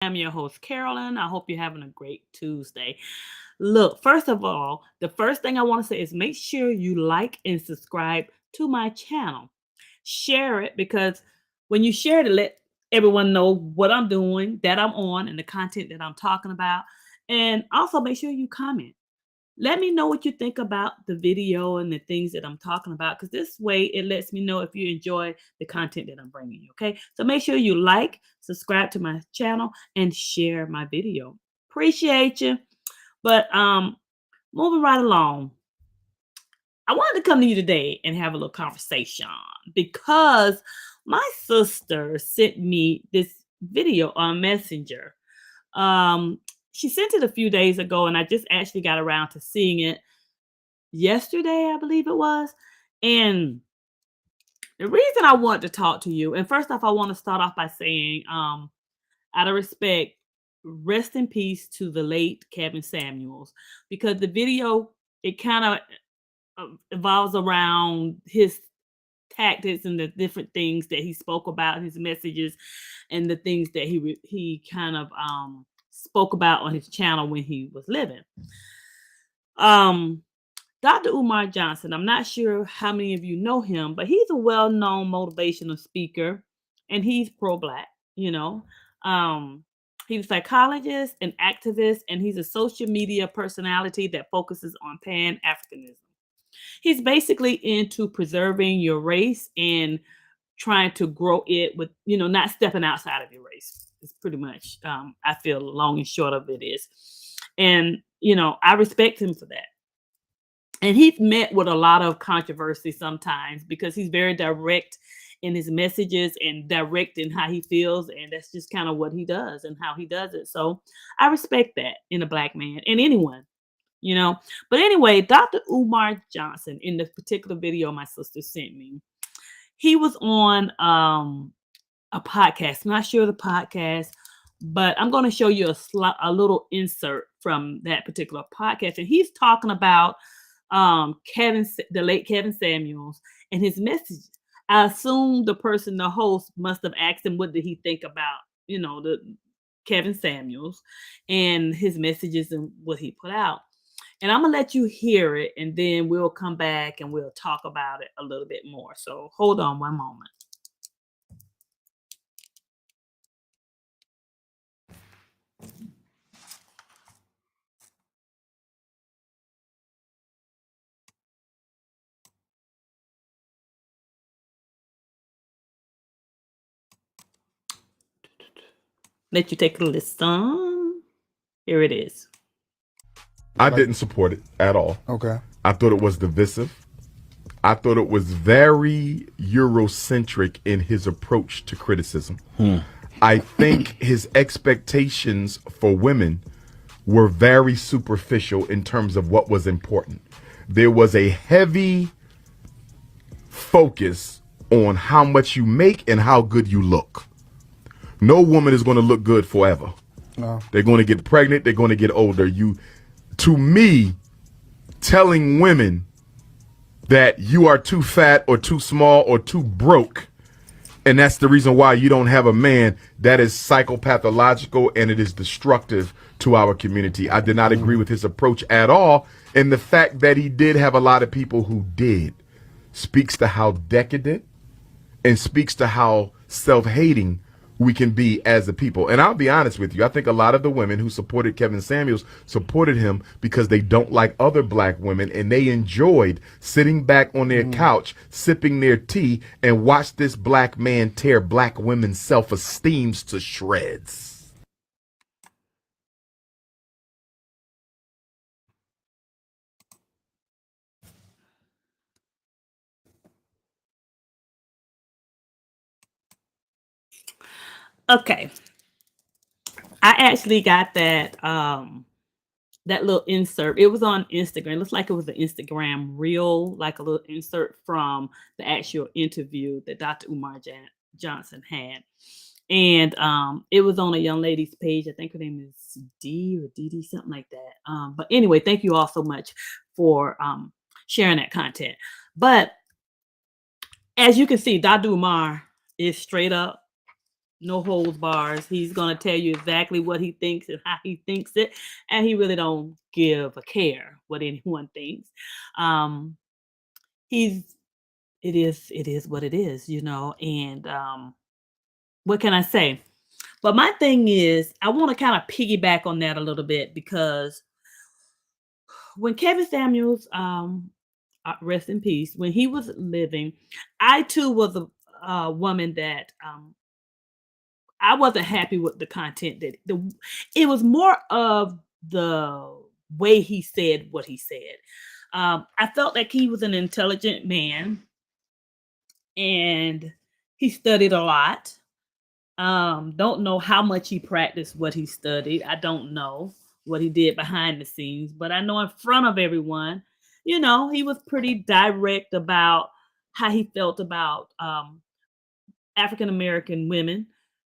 I'm your host, Carolyn. I hope you're having a great Tuesday. Look, first of all, the first thing I want to say is make sure you like and subscribe to my channel. Share it because when you share it, let everyone know what I'm doing, that I'm on, and the content that I'm talking about. And also make sure you comment. Let me know what you think about the video and the things that I'm talking about because this way it lets me know if you enjoy the content that I'm bringing you. Okay. So make sure you like, subscribe to my channel, and share my video. Appreciate you. But moving right along, I wanted to come to you today and have a little conversation because my sister sent me this video on Messenger. Um, she sent it a few days ago, and I just actually got around to seeing it yesterday, I believe it was. And the reason I want to talk to you, and first off, I want to start off by saying, out of respect, rest in peace to the late Kevin Samuels, because the video it kind of evolves around his tactics and the different things that he spoke about, his messages, and the things that he kind of spoke about on his channel when he was living. Um, Dr. Umar Johnson, I'm not sure how many of you know him, but he's a well-known motivational speaker and he's pro-black, you know. Um, he's a psychologist, an activist, and he's a social media personality that focuses on Pan-Africanism. He's basically into preserving your race and trying to grow it with, not stepping outside of your race. It's pretty much, I feel long and short of it is. And, I respect him for that. And he's met with a lot of controversy sometimes because he's very direct in his messages and direct in how he feels. And that's just kind of what he does and how he does it. So I respect that in a black man and anyone, you know. But anyway, Dr. Umar Johnson, in this particular video my sister sent me, he was on a podcast. I'm not sure the podcast, but I'm going to show you a little insert from that particular podcast. And he's talking about the late Kevin Samuels and his message. I assume the host must have asked him what did he think about, the Kevin Samuels and his messages and what he put out. And I'm gonna let you hear it, and then we'll come back and we'll talk about it a little bit more. So hold on one moment. Let you take a listen. Here it is. I didn't support it at all. Okay. I thought it was divisive. I thought it was very Eurocentric in his approach to criticism. I think his expectations for women were very superficial in terms of what was important. There was a heavy focus on how much you make and how good you look. No woman is going to look good forever. No. They're going to get pregnant. They're going to get older. To me, telling women that you are too fat or too small or too broke, and that's the reason why you don't have a man, that is psychopathological and it is destructive to our community. I did not agree with his approach at all. And the fact that he did have a lot of people who did speaks to how decadent and speaks to how self-hating we can be as a people. And I'll be honest with you, I think a lot of the women who supported Kevin Samuels supported him because they don't like other black women and they enjoyed sitting back on their couch, sipping their tea, and watch this black man tear black women's self-esteems to shreds. Okay. I actually got that little insert. It was on Instagram. It looks like it was an Instagram reel, like a little insert from the actual interview that Dr. Umar Johnson had. And it was on a young lady's page. I think her name is D or DD, something like that. But anyway, thank you all so much for sharing that content. But as you can see, Dr. Umar is straight up no holds bars. He's gonna tell you exactly what he thinks and how he thinks it, and he really don't give a care what anyone thinks. Um, he's it is what it is, and what can I say? But my thing is, I want to kind of piggyback on that a little bit because when Kevin Samuels, rest in peace, when he was living, I too was a woman that I wasn't happy with the content that it was more of the way he said what he said. I felt like he was an intelligent man and he studied a lot. Don't know how much he practiced what he studied. I don't know what he did behind the scenes, but I know in front of everyone, he was pretty direct about how he felt about African American women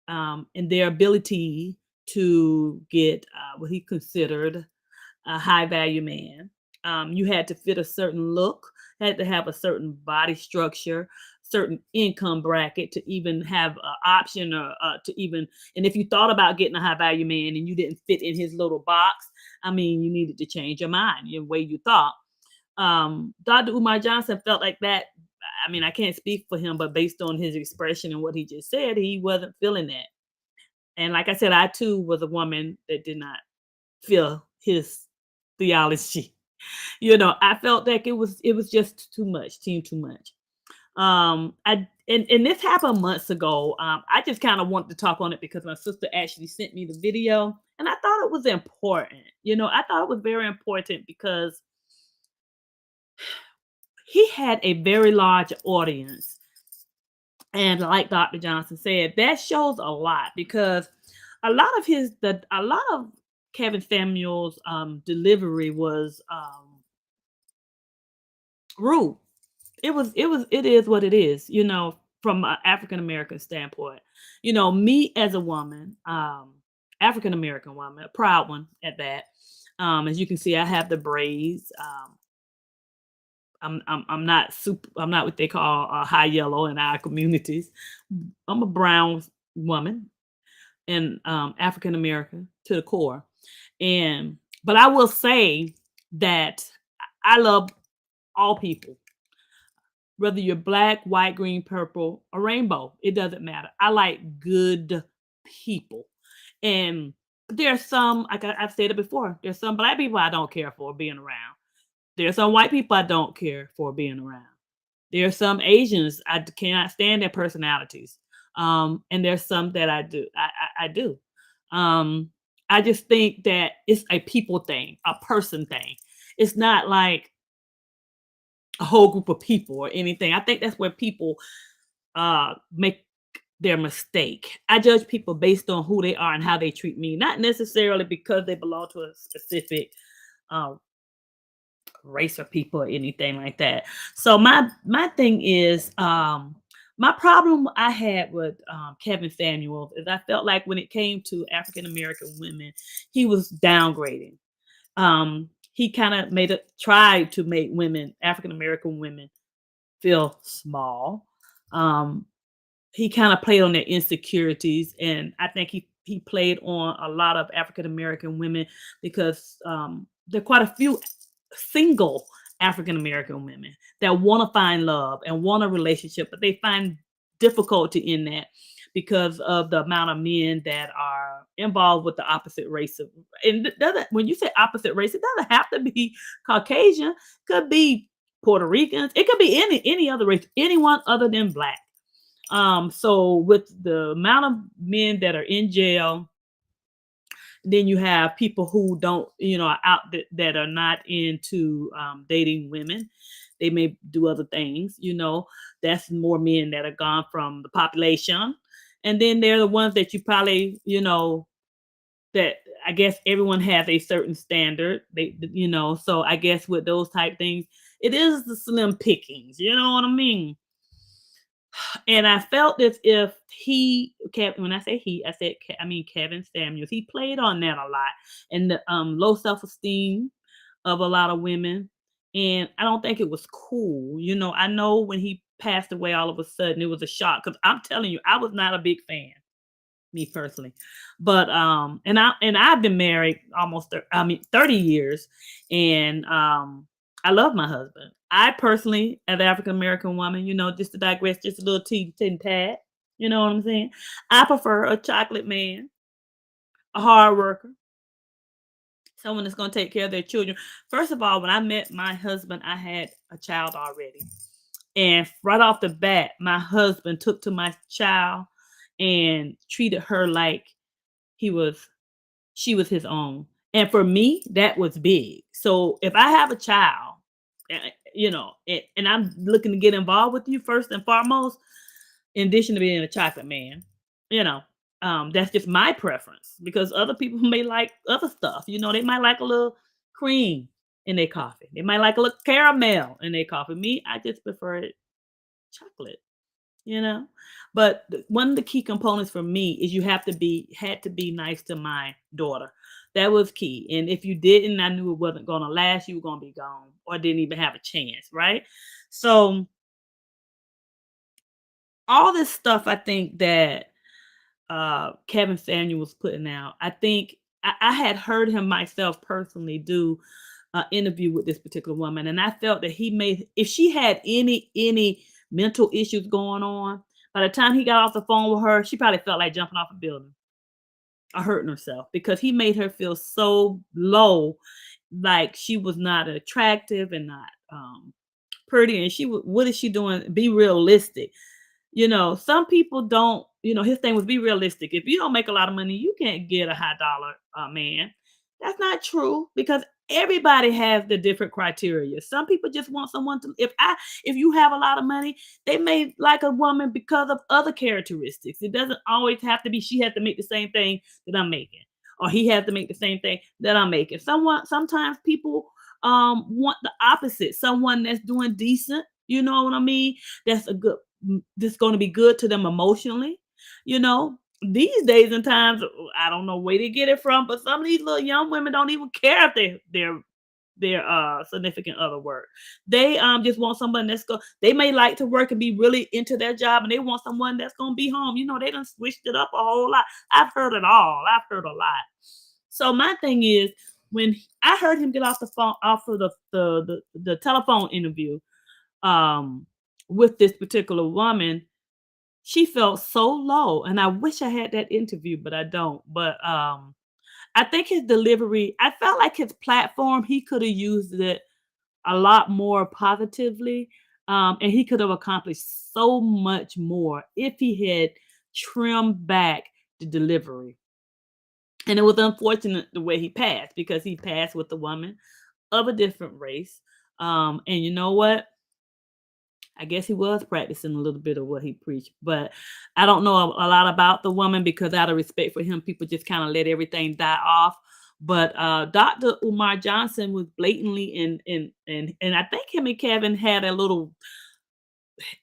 and their ability to get what he considered a high value man. You had to fit a certain look, had to have a certain body structure, certain income bracket to even have an option or to even, and if you thought about getting a high value man and you didn't fit in his little box, I mean, you needed to change your mind, your way you thought. Dr. Umar Johnson felt like that. I mean, I can't speak for him, but based on his expression and what he just said, he wasn't feeling that. And like I said, I too was a woman that did not feel his theology. I felt like it was just too much, seemed too much. I and this happened months ago. I just kind of wanted to talk on it because my sister actually sent me the video, and I thought it was important. I thought it was very important because he had a very large audience, and like Dr. Johnson said, that shows a lot because a lot of Kevin Samuel's delivery was rude. It is what it is, from an African American standpoint. Me as a woman, African American woman, a proud one at that. As you can see, I have the braids. I'm not super. I'm not what they call high yellow in our communities. I'm a brown woman and African American to the core. And but I will say that I love all people, whether you're black, white, green, purple, or rainbow. It doesn't matter. I like good people. And there's some, like I've said it before, there's some black people I don't care for being around. There's some white people I don't care for being around. There's some Asians I cannot stand their personalities. And there's some that I do. I do. Um, I just think that it's a people thing, a person thing. It's not like a whole group of people or anything. I think that's where people make their mistake. I judge people based on who they are and how they treat me, not necessarily because they belong to a specific uh, race or people or anything like that. So my thing is my problem I had with Kevin Samuels is I felt like when it came to African American women, he was downgrading. He kind of tried to make women, African American women, feel small. Um, he kind of played on their insecurities, and I think he played on a lot of African American women because there are quite a few single African American women that want to find love and want a relationship, but they find difficulty in that because of the amount of men that are involved with the opposite race of, and doesn't, when you say opposite race, it doesn't have to be Caucasian, could be Puerto Ricans, it could be any other race, anyone other than black. So with the amount of men that are in jail, then you have people who don't, are out that are not into dating women. They may do other things, that's more men that are gone from the population. And then they're the ones that you probably, that I guess everyone has a certain standard. So I guess with those type things, it is the slim pickings, you know what I mean? And I felt as if when I say he, I mean Kevin Samuels. He played on that a lot, and the low self esteem of a lot of women. And I don't think it was cool. I know when he passed away, all of a sudden it was a shock because I'm telling you, I was not a big fan. me personally. But I've been married almost 30 years, and I love my husband. I personally, as an African American woman, just to digress, just a little tea tad, you know what I'm saying? I prefer a chocolate man, a hard worker, someone that's going to take care of their children. First of all, when I met my husband, I had a child already. And right off the bat, my husband took to my child and treated her like he was she was his own. And for me, that was big. So if I have a child, and I'm looking to get involved with you first and foremost, in addition to being a chocolate man, you know, that's just my preference because other people may like other stuff. They might like a little cream in their coffee. They might like a little caramel in their coffee. Me, I just prefer it chocolate, you know. But one of the key components for me is you had to be nice to my daughter. That was key. And if you didn't, I knew it wasn't going to last. You were going to be gone or didn't even have a chance, right? So all this stuff, I think that Kevin Samuel was putting out. I think I had heard him myself personally do an interview with this particular woman, and I felt that he made if she had any mental issues going on, by the time he got off the phone with her, she probably felt like jumping off a building or hurting herself because he made her feel so low, like she was not attractive and not pretty, and what is she doing? Be realistic. Some people don't, his thing was be realistic. If you don't make a lot of money, you can't get a high dollar man. That's not true because everybody has the different criteria. Some people just want someone to, if you have a lot of money, they may like a woman because of other characteristics. It doesn't always have to be she has to make the same thing that I'm making or he has to make the same thing that I'm making. Sometimes people want the opposite. Someone that's doing decent, you know what I mean? That's a good that's going to be good to them emotionally. These days and times, I don't know where they get it from, but some of these little young women don't even care if their significant other work. They just want someone they may like to work and be really into their job, and they want someone that's gonna be home. They done switched it up a whole lot. I've heard it all. I've heard a lot. So my thing is, when I heard him get off the phone, off of the telephone interview, with this particular woman, she felt so low. And I wish I had that interview, but I don't. But I think his delivery, I felt like his platform, he could have used it a lot more positively. And he could have accomplished so much more if he had trimmed back the delivery. And it was unfortunate the way he passed because he passed with a woman of a different race. And you know what? I guess he was practicing a little bit of what he preached, but I don't know a lot about the woman because out of respect for him, people just kind of let everything die off. But Dr. Umar Johnson was blatantly and I think him and Kevin had a little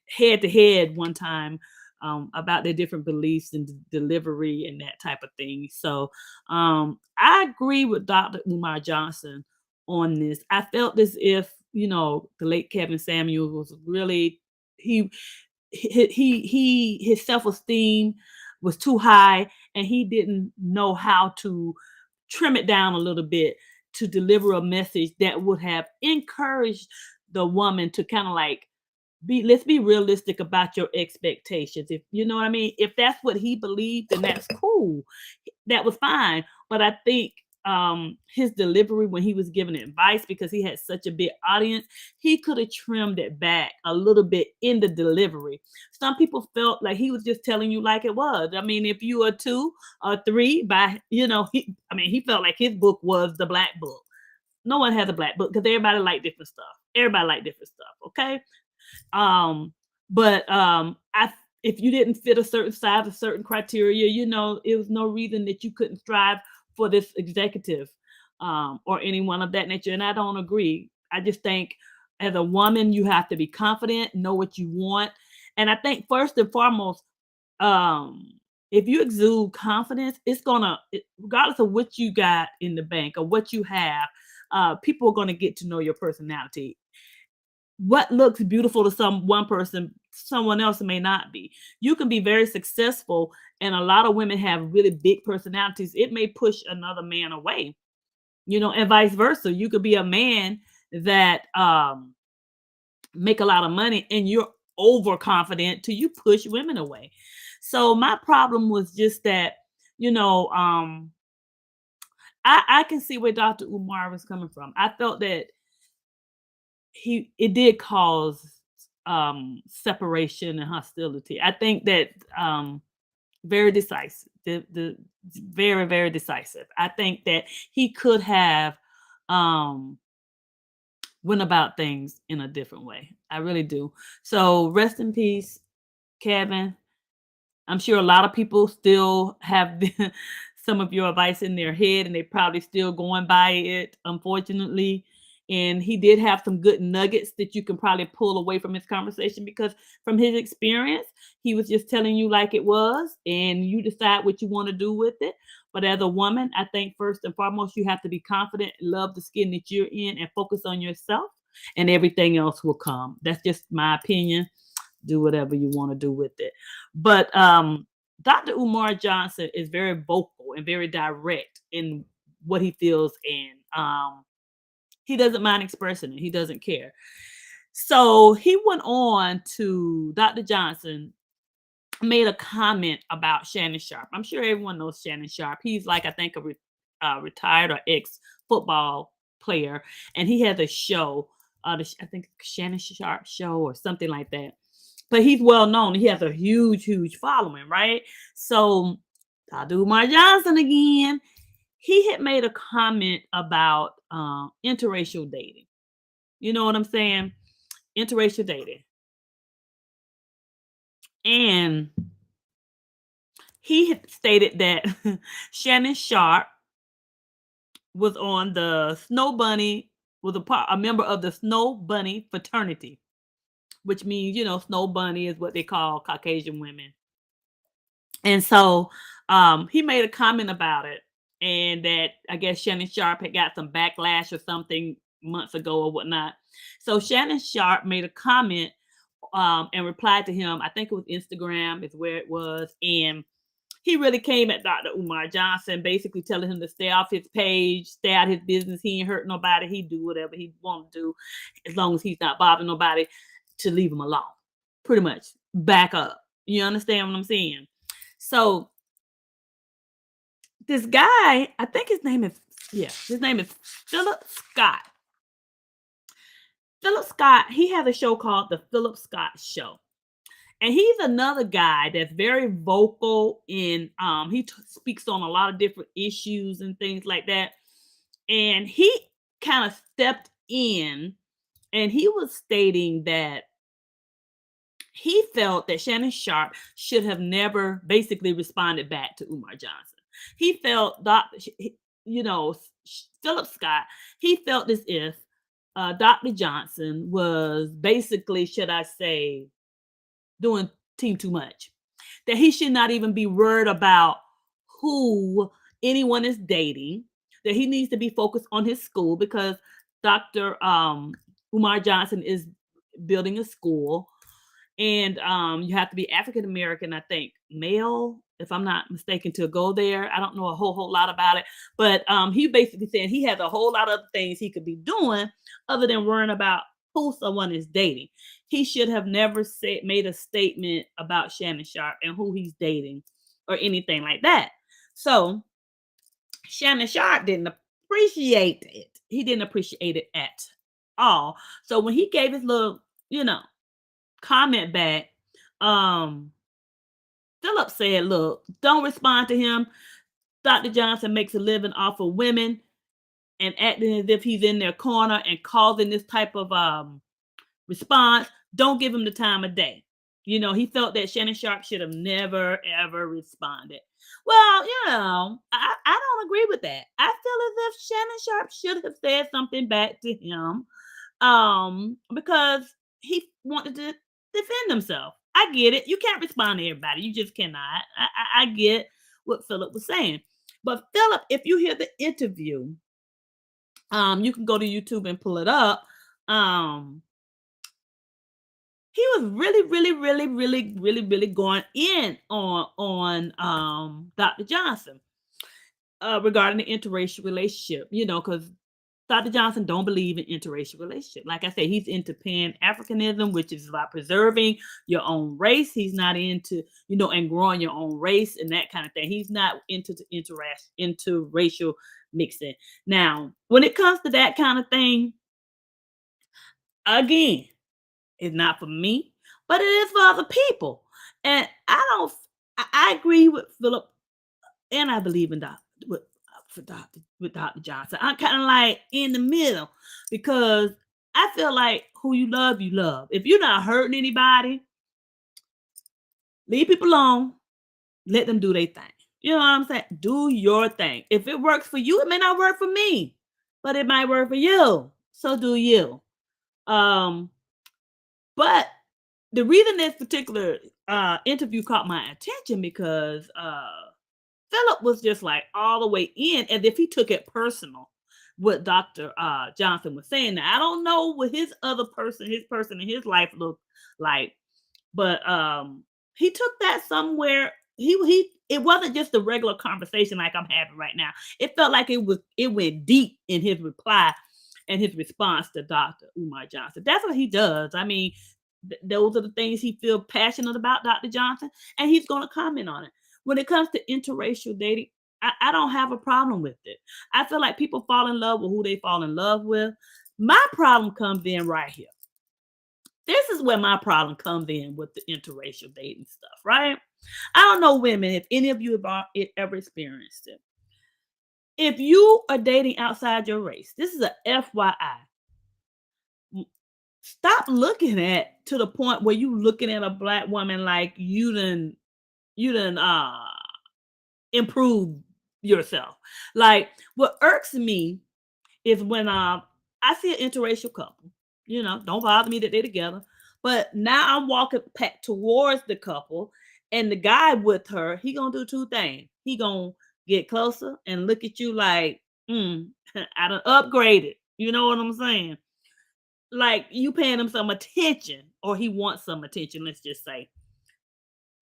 head to head one time about their different beliefs and delivery and that type of thing. So I agree with Dr. Umar Johnson on this. I felt as if the late Kevin Samuel was really he his self-esteem was too high and he didn't know how to trim it down a little bit to deliver a message that would have encouraged the woman to kind of like let's be realistic about your expectations. If you know what I mean, if that's what he believed, then that's cool. That was fine. But I think his delivery when he was giving advice, because he had such a big audience, he could have trimmed it back a little bit in the delivery. Some people felt like he was just telling you like it was. I mean, if you are 2 or 3 by, he felt like his book was the black book. No one has a black book because everybody like different stuff. Everybody like different stuff. Okay. But if you didn't fit a certain size, a certain criteria, it was no reason that you couldn't strive for this executive or anyone of that nature. And I don't agree. I just think as a woman, you have to be confident, know what you want. And I think first and foremost, if you exude confidence, it's regardless of what you got in the bank or what you have, people are going to get to know your personality. What looks beautiful to one person someone else may not be. You can be very successful, and a lot of women have really big personalities. It may push another man away, and vice versa. You could be a man that make a lot of money and you're overconfident till you push women away. So my problem was just that, I can see where Dr. Umar was coming from. I felt that it did cause separation and hostility. I think that very decisive, the very, very decisive. I think that he could have went about things in a different way. I really do. So rest in peace, Kevin. I'm sure a lot of people still have some of your advice in their head and they probably still going by it, unfortunately. And he did have some good nuggets that you can probably pull away from his conversation, because from his experience, he was just telling you like it was, and you decide what you want to do with it. But as a woman, I think first and foremost, you have to be confident, love the skin that you're in, and focus on yourself, and everything else will come. That's just my opinion. Do whatever you want to do with it. But Dr. Umar Johnson is very vocal and very direct in what he feels, and he doesn't mind expressing it. He doesn't care. So he went on to Dr. Johnson made a comment about Shannon Sharpe. I'm sure everyone knows Shannon Sharpe. He's like, I think, a retired or ex football player, and he has a show. I think Shannon Sharpe show or something like that. But he's well known. He has a huge, huge following, right? So Dr. Umar Johnson again. He had made a comment about interracial dating. You know what I'm saying? Interracial dating. And he had stated that Shannon Sharpe was on the Snow Bunny, was a member of the Snow Bunny fraternity, which means, Snow Bunny is what they call Caucasian women. And so he made a comment about it, and that I guess Shannon Sharpe had got some backlash or something months ago or whatnot. So Shannon Sharpe made a comment and replied to him. I think it was Instagram is where it was. And he really came at Dr. Umar Johnson, basically telling him to stay off his page, stay out of his business. He ain't hurt nobody. He do whatever he want to do as long as he's not bothering nobody, to leave him alone. Pretty much back up. You understand what I'm saying? So this guy, I think his name is Phillip Scott. Phillip Scott, he has a show called The Phillip Scott Show. And he's another guy that's very vocal in he speaks on a lot of different issues and things like that. And he kind of stepped in, and he was stating that he felt that Shannon Sharpe should have never basically responded back to Umar Johnson. He felt Phillip Scott, he felt as if Dr. Johnson was basically, should I say, doing too much. That he should not even be worried about who anyone is dating. That he needs to be focused on his school, because Dr. Umar Johnson is building a school. And you have to be African American, I think, male, if I'm not mistaken, to go there. I don't know a whole lot about it, but he basically said he has a whole lot of things he could be doing other than worrying about who someone is dating. He should have never made a statement about Shannon Sharpe and who he's dating or anything like that. So Shannon Sharpe didn't appreciate it. He didn't appreciate it at all. So when he gave his little, comment back, Phillip said, look, don't respond to him. Dr. Johnson makes a living off of women and acting as if he's in their corner and causing this type of response. Don't give him the time of day. He felt that Shannon Sharpe should have never, ever responded. Well, I don't agree with that. I feel as if Shannon Sharpe should have said something back to him, because he wanted to defend himself. I get it. You can't respond to everybody. You just cannot. I get what Phillip was saying. But Phillip, if you hear the interview, you can go to YouTube and pull it up. he was really going in on Dr. Johnson regarding the interracial relationship, because Dr. Johnson don't believe in interracial relationship. Like I said, he's into Pan-Africanism, which is about preserving your own race. He's not into, and growing your own race and that kind of thing. He's not into interracial mixing. Now, when it comes to that kind of thing, again, it's not for me, but it is for other people. And I agree with Phillip, and I believe in Dr. Johnson. I'm kind of like in the middle because I feel like who you love, you love. If you're not hurting anybody, leave people alone. Let them do their thing. You know what I'm saying? Do your thing. If it works for you, it may not work for me, but it might work for you. So do you. But the reason this particular interview caught my attention because Phillip was just like all the way in as if he took it personal what Dr. Johnson was saying. Now, I don't know what his person in his life looked like, but he took that somewhere. He it wasn't just a regular conversation like I'm having right now. It felt like it went deep in his reply and his response to Dr. Umar Johnson. That's what he does. I mean, those are the things he feels passionate about, Dr. Johnson, and he's going to comment on it. When it comes to interracial dating, I don't have a problem with it. I feel like people fall in love with who they fall in love with. My problem comes in right here. This is where my problem comes in with the interracial dating stuff, right? I don't know, women, if any of you have ever experienced it. If you are dating outside your race, this is a FYI. Stop looking at to the point where you looking at a black woman like you done improve yourself. Like what irks me is when I see an interracial couple, don't bother me that they're together. But now I'm walking back towards the couple and the guy with her, he gonna do two things. He gonna get closer and look at you like, I done upgraded. You know what I'm saying? Like you paying him some attention or he wants some attention, let's just say.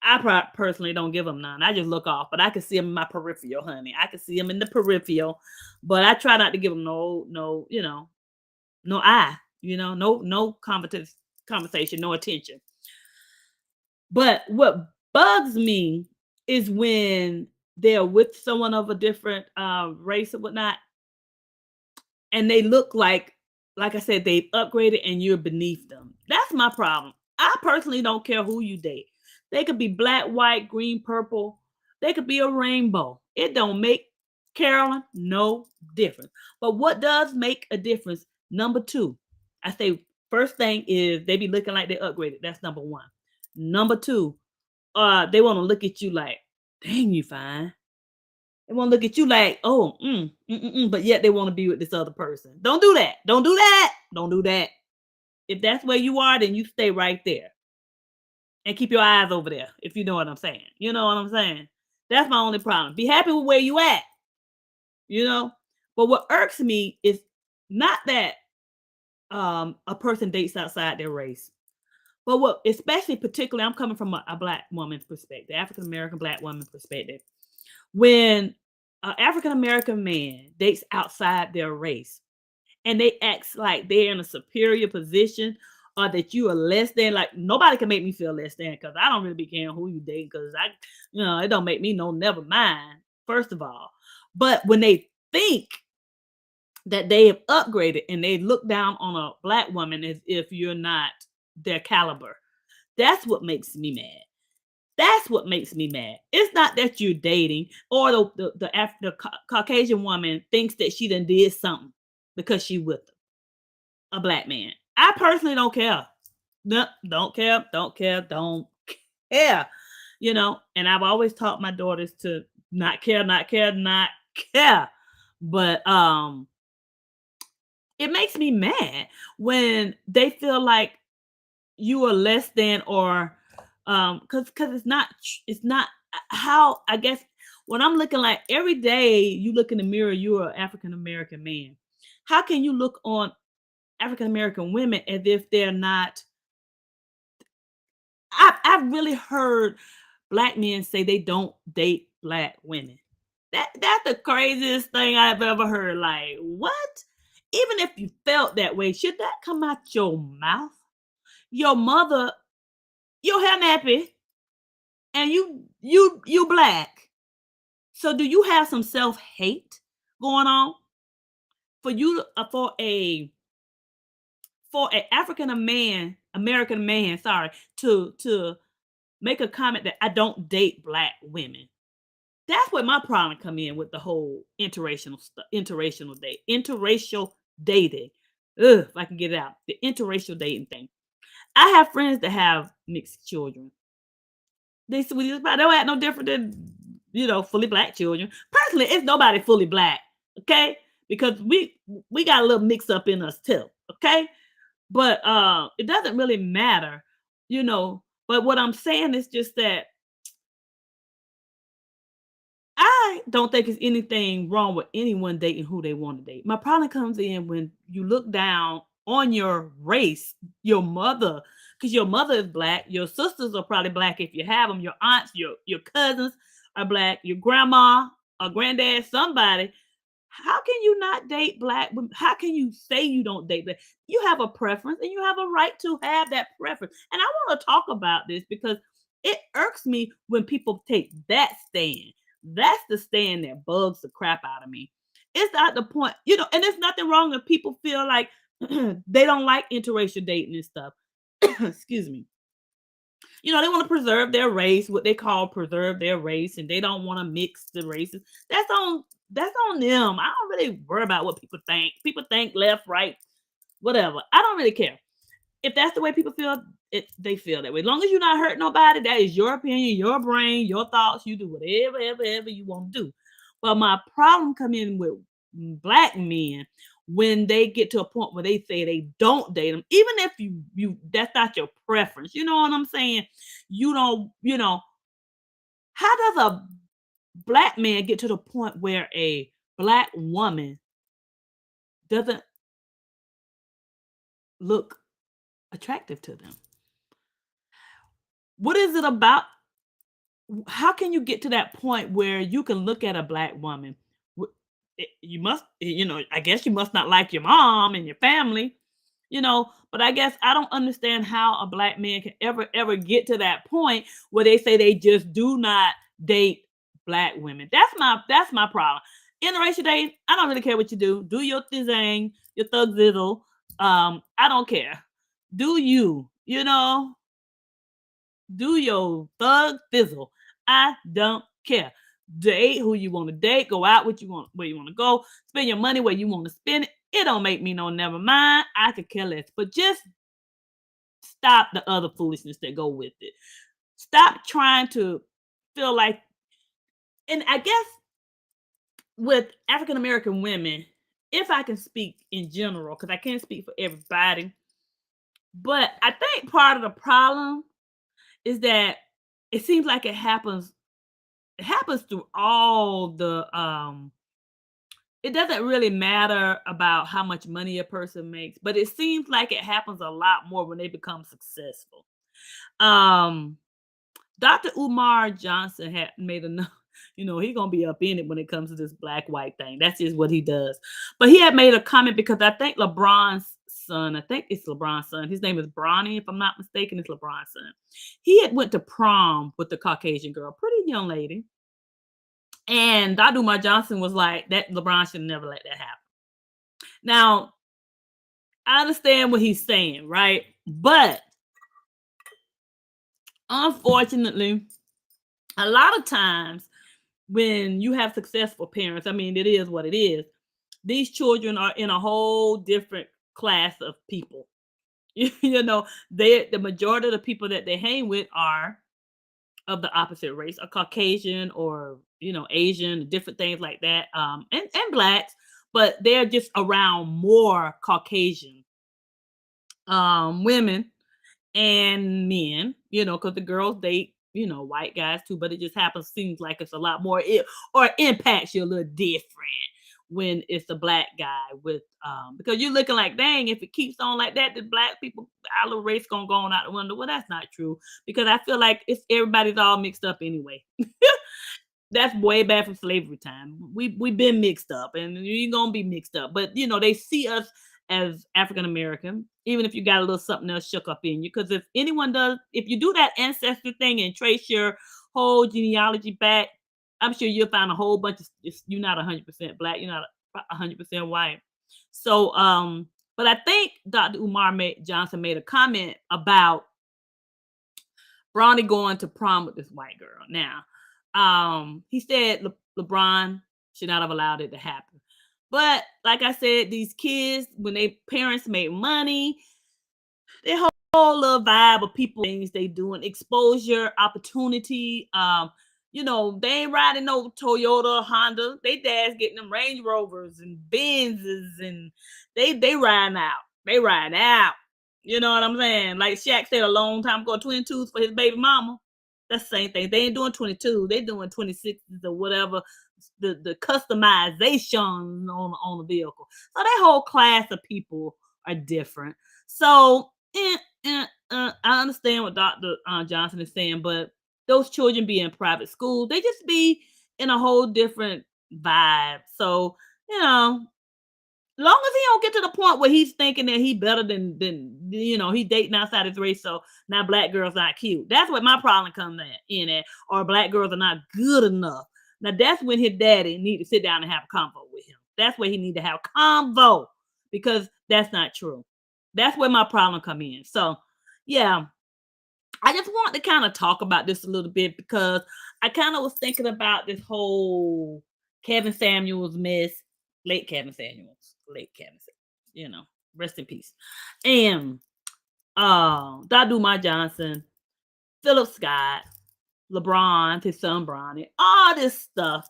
I personally don't give him none. I just look off, but I can see him in my peripheral, honey. I can see him in the peripheral, but I try not to give him no eye, no conversation, no attention. But what bugs me is when they're with someone of a different race or whatnot, and they look like I said, they've upgraded and you're beneath them. That's my problem. I personally don't care who you date. They could be black, white, green, purple. They could be a rainbow. It don't make, Carolyn, no difference. But what does make a difference? Number two, I say first thing is they be looking like they upgraded. That's number one. Number two, they want to look at you like, dang, you fine. They want to look at you like, oh, but yet they want to be with this other person. Don't do that. Don't do that. Don't do that. If that's where you are, then you stay right there. And keep your eyes over there, if you know what I'm saying. You know what I'm saying? That's my only problem. Be happy with where you at. But what irks me is not that a person dates outside their race. But what, especially particularly, I'm coming from a black woman's perspective, African American black woman's perspective. When an African American man dates outside their race and they act like they're in a superior position or that you are less than, like nobody can make me feel less than because I don't really be caring who you date because it don't make me no never mind, first of all. But when they think that they have upgraded and they look down on a black woman as if you're not their caliber, that's what makes me mad. That's what makes me mad. It's not that you're dating or the Caucasian woman thinks that she done did something because she with a black man. I personally don't care. No, don't care. Don't care. Don't care. And I've always taught my daughters to not care, not care, not care. But it makes me mad when they feel like you are less than or because it's not how, I guess, when I'm looking like every day you look in the mirror, you're an African American man. How can you look on African American women as if they're not I've really heard black men say they don't date black women. That's the craziest thing I've ever heard. Like, what? Even if you felt that way, should that come out your mouth? Your mother, your hair nappy, and you black. So do you have some self-hate going on for you for a American man, sorry, to make a comment that I don't date black women? That's where my problem come in with the whole interracial dating. Ugh, if I can get it out, the interracial dating thing. I have friends that have mixed children. They sweeties, but they don't act no different than fully black children. Personally, it's nobody fully black, okay? Because we got a little mix up in us too, okay? But it doesn't really matter, you know. But what I'm saying is just that I don't think there's anything wrong with anyone dating who they want to date. My problem comes in when you look down on your race, your mother, because your mother is black. Your sisters are probably black if you have them. Your aunts, your cousins are black. Your grandma or granddad, somebody. How can you not date black women? How can you say you don't date black? You have a preference and you have a right to have that preference. And I want to talk about this because it irks me when people take that stand. That's the stand that bugs the crap out of me. It's not the point, and there's nothing wrong if people feel like they don't like interracial dating and stuff. Excuse me. They want to preserve their race, what they call preserve their race, and they don't want to mix the races. That's on them. I don't really worry about what people think. People think left, right, whatever. I don't really care. If that's the way people feel, they feel that way. As long as you're not hurting nobody, that is your opinion, your brain, your thoughts. You do whatever, ever you want to do. But my problem come in with black men when they get to a point where they say they don't date them, even if you that's not your preference. You know what I'm saying? You don't, how does a black man get to the point where a black woman doesn't look attractive to them? What is it about? How can you get to that point where you can look at a black woman? You must, I guess you must not like your mom and your family, but I guess I don't understand how a black man can ever get to that point where they say they just do not date black women. That's my problem. Interracial dating, I don't really care what you do. Do your thing, your thug zizzle. I don't care. Do you, do your thug fizzle. I don't care. Date who you want to date. Go out what you want, where you want to go. Spend your money where you want to spend it. It don't make me no never mind. I could care less. But just stop the other foolishness that go with it. Stop trying to feel like, and I guess with African American women, if I can speak in general, because I can't speak for everybody, but I think part of the problem is that it seems like it happens through all the it doesn't really matter about how much money a person makes, but it seems like it happens a lot more when they become successful. um Dr. Umar Johnson had made enough, he's gonna be up in it when it comes to this black white thing. That's just what he does. But he had made a comment because I think it's LeBron's son. His name is Bronny, if I'm not mistaken. It's LeBron's son. He had went to prom with the Caucasian girl, pretty young lady. And Dr. Umar Johnson was like, that LeBron should never let that happen. Now, I understand what he's saying, right? But unfortunately, a lot of times when you have successful parents, I mean, it is what it is. These children are in a whole different class of people. The majority of the people that they hang with are of the opposite race, a Caucasian or Asian, different things like that, and blacks, but they're just around more Caucasian women and men, because the girls date white guys too, but it just seems like it's a lot more, or impacts you a little different when it's a black guy with because you're looking like, dang, if it keeps on like that, the black people, our little race gonna go on out the window. Well, that's not true because I feel like it's everybody's all mixed up anyway. That's way back from slavery time. We've been mixed up, and you're gonna be mixed up. But they see us as African American, even if you got a little something else shook up in you. Because if you do that ancestry thing and trace your whole genealogy back, I'm sure you'll find a whole bunch of you're not 100% black, you're not 100% white. So, but I think Dr. Johnson made a comment about Bronny going to prom with this white girl. Now, he said LeBron should not have allowed it to happen. But like I said, these kids, when their parents make money, their whole little vibe of people things they doing, exposure, opportunity. They ain't riding no Toyota, Honda. They dad's getting them Range Rovers and Benzes, and they riding out. They riding out. You know what I'm saying? Like Shaq said a long time ago, 22s for his baby mama. That's the same thing. They ain't doing 22. They doing 26s or whatever. The customization on the vehicle. So that whole class of people are different. So I understand what Dr. Johnson is saying, but those children be in private school. They just be in a whole different vibe. So, long as he don't get to the point where he's thinking that he better than he dating outside his race, so now black girls not cute. That's what my problem comes in at, or black girls are not good enough. Now that's when his daddy need to sit down and have a convo with him. That's where he need to have convo, because that's not true. That's where my problem come in. So yeah, I just want to kind of talk about this a little bit because I kind of was thinking about this whole Kevin Samuels mess, late Kevin Samuels, rest in peace. And Dr. Umar Johnson, Phillip Scott, LeBron, his son Bronny, all this stuff.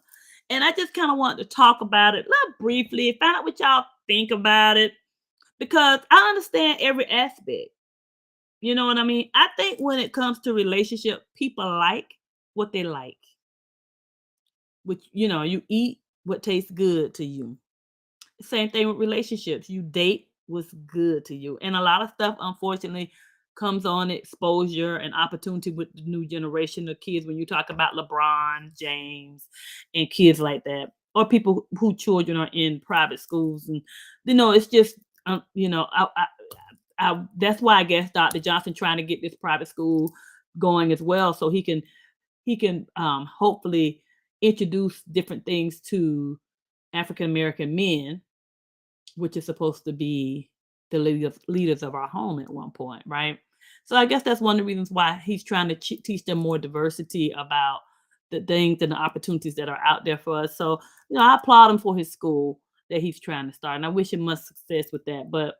And I just kind of want to talk about it briefly, find out what y'all think about it, because I understand every aspect. You know what I mean? I think when it comes to relationship, people like what they like. Which, you eat what tastes good to you. Same thing with relationships. You date what's good to you. And a lot of stuff, unfortunately, comes on exposure and opportunity with the new generation of kids when you talk about LeBron James and kids like that, or people who children are in private schools. And, it's just, that's why I guess Dr. Johnson trying to get this private school going as well, so he can hopefully introduce different things to African American men, which is supposed to be the leaders of our home at one point, right? So I guess that's one of the reasons why he's trying to teach them more diversity about the things and the opportunities that are out there for us. So, I applaud him for his school that he's trying to start, and I wish him much success with that. But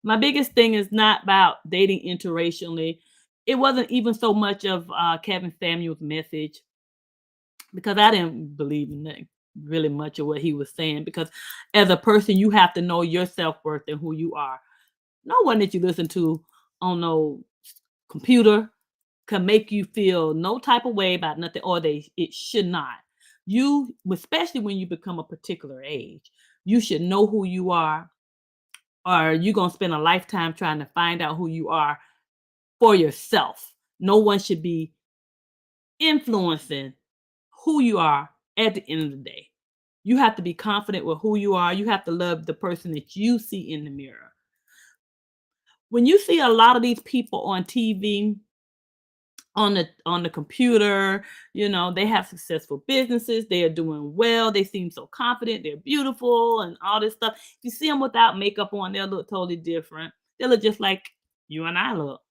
my biggest thing is not about dating interracially. It wasn't even so much of Kevin Samuel's message, because I didn't believe in that really much of what he was saying. Because as a person, you have to know your self-worth and who you are. No one that you listen to on no computer can make you feel no type of way about nothing, or it should not. You, especially when you become a particular age, you should know who you are, or you're going to spend a lifetime trying to find out who you are for yourself. No one should be influencing who you are at the end of the day. You have to be confident with who you are. You have to love the person that you see in the mirror. When you see a lot of these people on TV, on the computer, they have successful businesses, they are doing well, they seem so confident, they're beautiful and all this stuff. You see them without makeup on, they'll look totally different. They look just like you and I look,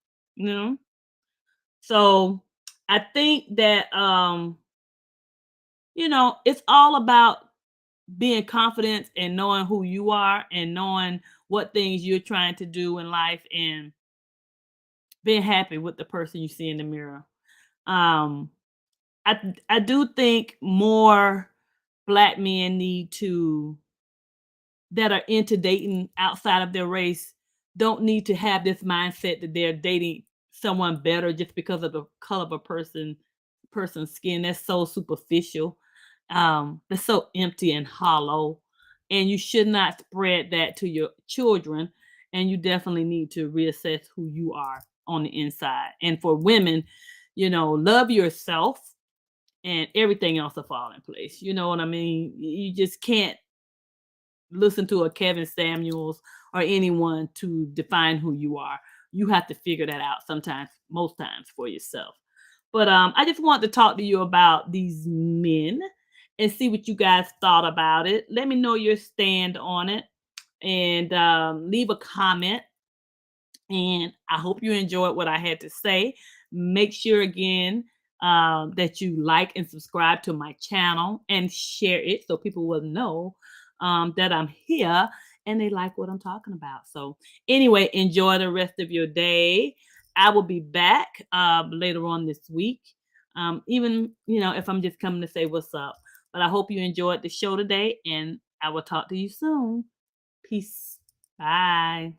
So I think that it's all about being confident and knowing who you are and knowing what things you're trying to do in life, and being happy with the person you see in the mirror. I do think more black men that are into dating outside of their race don't need to have this mindset that they're dating someone better just because of the color of a person's skin. That's so superficial. That's so empty and hollow. and you should not spread that to your children. And you definitely need to reassess who you are on the inside. And for women, love yourself and everything else will fall in place. You know what I mean? You just can't listen to a Kevin Samuels or anyone to define who you are. You have to figure that out sometimes, most times for yourself. But I just want to talk to you about these men and see what you guys thought about it. Let me know your stand on it and leave a comment. And I hope you enjoyed what I had to say. Make sure again that you like and subscribe to my channel and share it so people will know that I'm here and they like what I'm talking about. So anyway, enjoy the rest of your day. I will be back later on this week. Even, if I'm just coming to say what's up. But I hope you enjoyed the show today and I will talk to you soon. Peace. Bye.